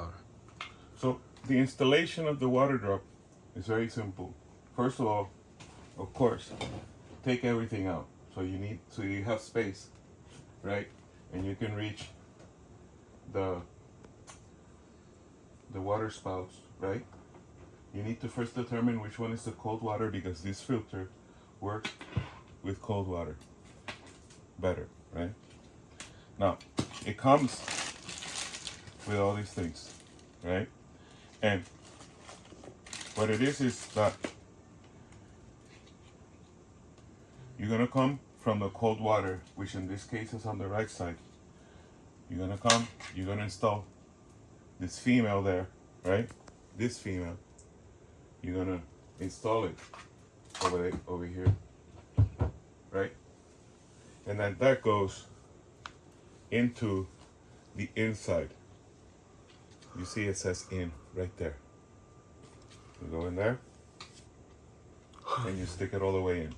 Ahora. So the installation of the Waterdrop is very simple. First of all, of course, take everything out. So you have space, right? And you can reach the water spouts, right? You need to first determine which one is the cold water, because this filter works with cold water better, right? Now, it comes with all these things, right? And what it is that you're gonna come from the cold water, which in this case is on the right side. You're gonna install this female there, right? This female. You're gonna install it over here, right? And then that goes into the inside. You see it says in right there. You go in there and you stick it all the way in.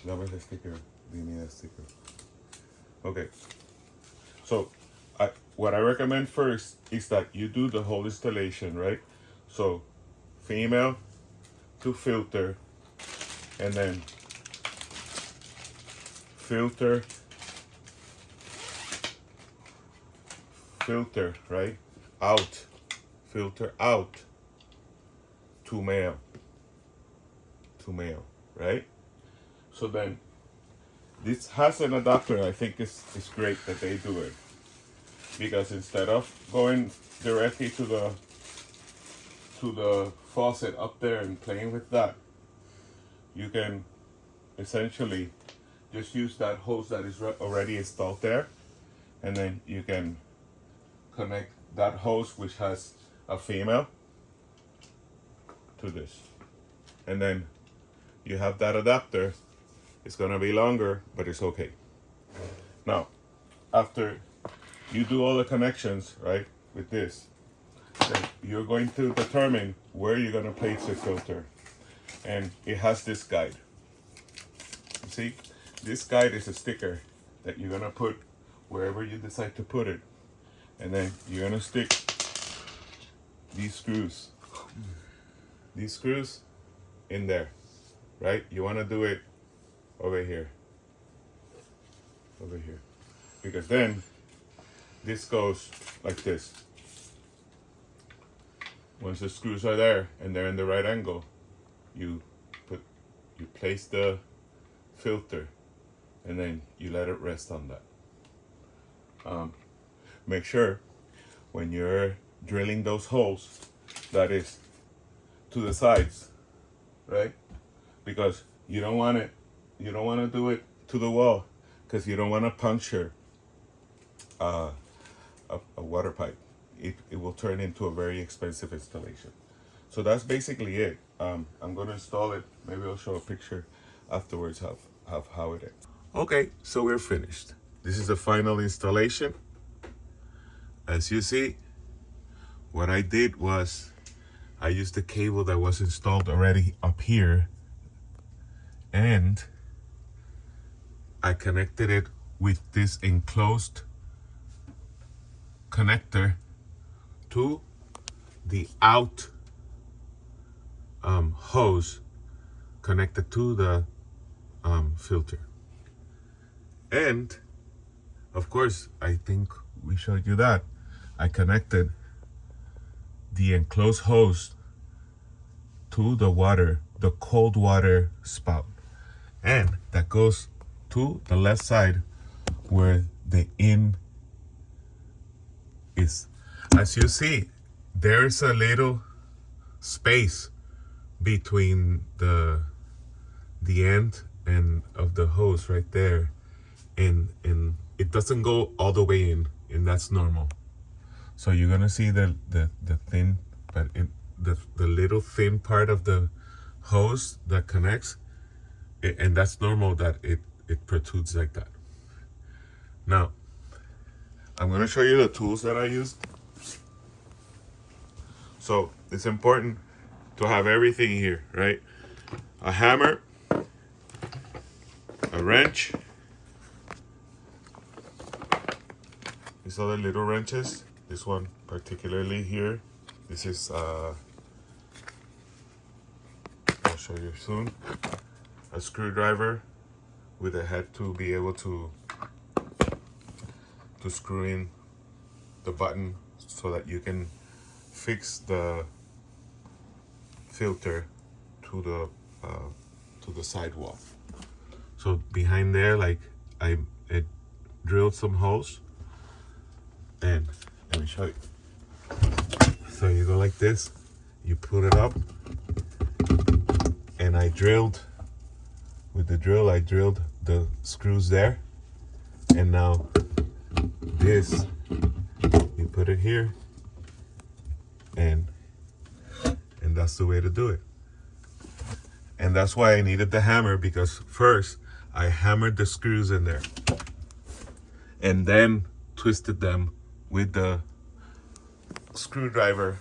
Dame the sticker. Do you need a sticker? Okay. So what I recommend first is that you do the whole installation, right? So female to filter, and then filter, right? Out, filter out to male, right? So then this has an adapter. I think it's great that they do it, because instead of going directly to the faucet up there and playing with that, you can essentially just use that hose that is already installed there, and then you can connect that hose, which has a female, to this, and then you have that adapter. It's gonna be longer, but it's okay. Now, after you do all the connections, right, with this, then you're going to determine where you're gonna place the filter. And it has this guide. You see, this guide is a sticker that you're gonna put wherever you decide to put it. And then you're gonna stick these screws in there, right? You wanna do it over here, because then this goes like this. Once the screws are there and they're in the right angle, you place the filter, and then you let it rest on that. Make sure when you're drilling those holes, that is to the sides, right? Because you don't want to do it to the wall, because you don't want to puncture a water pipe. It will turn into a very expensive installation. So that's basically it. I'm going to install it. Maybe I'll show a picture afterwards of how it is. Okay, so we're finished. This is the final installation. As you see, what I did was I used the cable that was installed already up here, and I connected it with this enclosed connector to the out hose connected to the filter. And of course, I think we showed you that I connected the enclosed hose to the cold water spout, and that goes to the left side where the in is. As you see, there's a little space between the end and of the hose right there, and it doesn't go all the way in, and that's normal. So you're gonna see the thin, but the little thin part of the hose that connects, and that's normal that it protrudes like that. Now, I'm gonna show you the tools that I used. So it's important to have everything here, right? A hammer, a wrench. These are the little wrenches. This one particularly here. This is I'll show you soon. A screwdriver with a head to be able to screw in the button so that you can fix the filter to the sidewall. So behind there, like I drilled some holes, and let me show you. So you go like this, you put it up, and I drilled with the drill. I drilled the screws there, and now this you put it here, and that's the way to do it. And that's why I needed the hammer, because first I hammered the screws in there and then twisted them with the screwdriver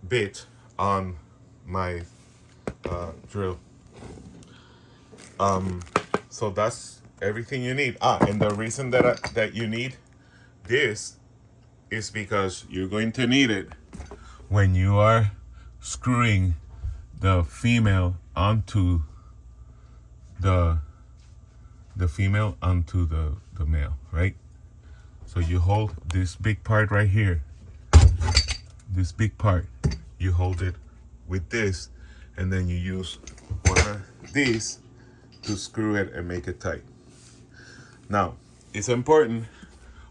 bit on my drill. So that's everything you need. And the reason that you need this is because you're going to need it when you are screwing the female onto the female onto the male, right? So you hold this big part right here, this big part, you hold it with this, and then you use one of these to screw it and make it tight. Now, it's important,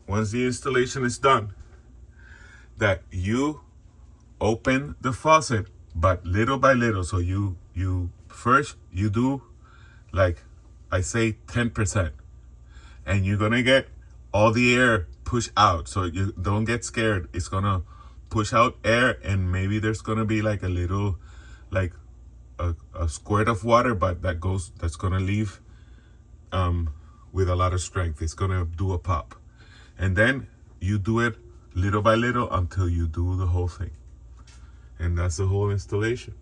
once the installation is done, that you open the faucet, but little by little. So you first you do, like I say, 10%, and you're gonna get all the air pushed out. So you don't get scared. It's gonna push out air, and maybe there's gonna be like a little, like a squirt of water, but that's gonna leave with a lot of strength. It's gonna do a pop, and then you do it little by little until you do the whole thing. And that's the whole installation.